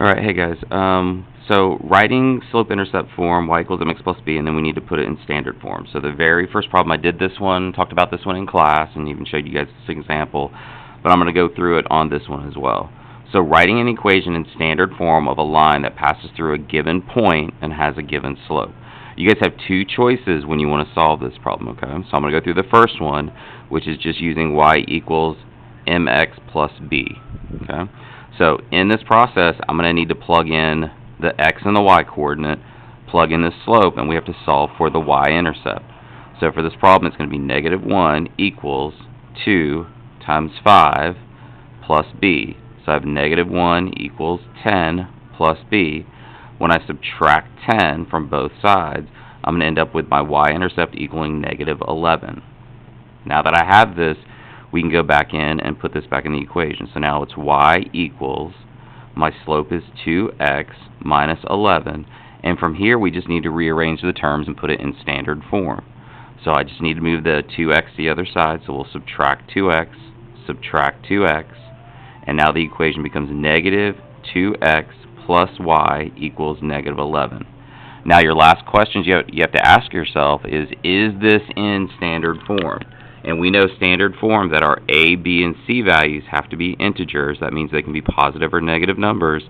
Alright, hey guys. So writing slope-intercept form, y equals mx plus b, and then we need to put it in standard form. So the very first problem, I did this one, talked about this one in class, and even showed you guys this example, but I'm going to go through it on this one as well. So writing an equation in standard form of a line that passes through a given point and has a given slope. You guys have two choices when you want to solve this problem, okay? So I'm going to go through the first one, which is just using y equals mx plus b, okay? So in this process, I'm going to need to plug in the x and the y coordinate, plug in the slope, and we have to solve for the y-intercept. So for this problem, it's going to be -1 equals 2 times 5 plus b. So I have -1 equals 10 plus b. When I subtract 10 from both sides, I'm going to end up with my y-intercept equaling -11. Now that I have this, we can go back in and put this back in the equation. So now it's y equals, my slope is 2x minus 11, and from here we just need to rearrange the terms and put it in standard form. So I just need to move the 2x to the other side, so we'll subtract 2x, and now the equation becomes -2x plus y equals -11. Now your last question you have to ask yourself is this in standard form? And we know standard form that our a, b, and c values have to be integers. That means they can be positive or negative numbers.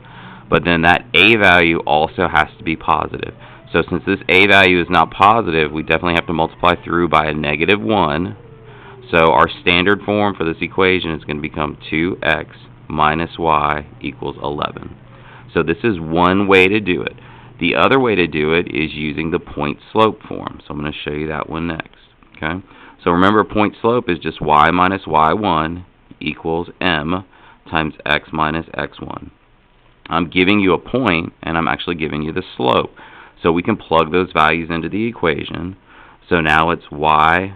But then that a value also has to be positive. So since this a value is not positive, we definitely have to multiply through by a -1. So our standard form for this equation is going to become 2x minus y equals 11. So this is one way to do it. The other way to do it is using the point slope form. So I'm going to show you that one next. Okay? So remember, point slope is just y minus y1 equals m times x minus x1. I'm giving you a point, and I'm actually giving you the slope. So we can plug those values into the equation. So now it's y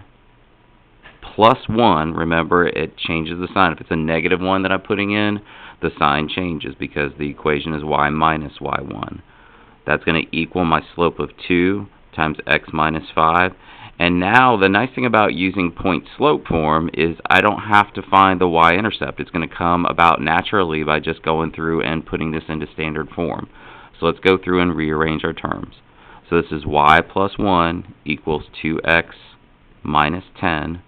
plus 1. Remember, it changes the sign. If it's a -1 that I'm putting in, the sign changes because the equation is y minus y1. That's going to equal my slope of 2 times x minus 5. And now the nice thing about using point slope form is I don't have to find the y-intercept. It's going to come about naturally by just going through and putting this into standard form. So let's go through and rearrange our terms. So this is y plus 1 equals 2x minus 10.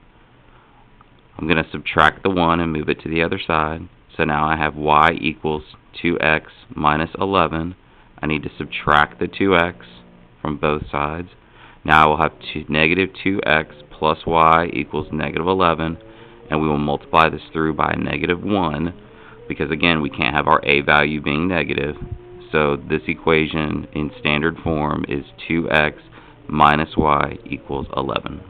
I'm going to subtract the 1 and move it to the other side. So now I have y equals 2x minus 11. I need to subtract the 2x from both sides. Now I will have -2x plus y equals -11, and we will multiply this through by a -1, because again, we can't have our a value being negative. So this equation in standard form is 2x minus y equals 11.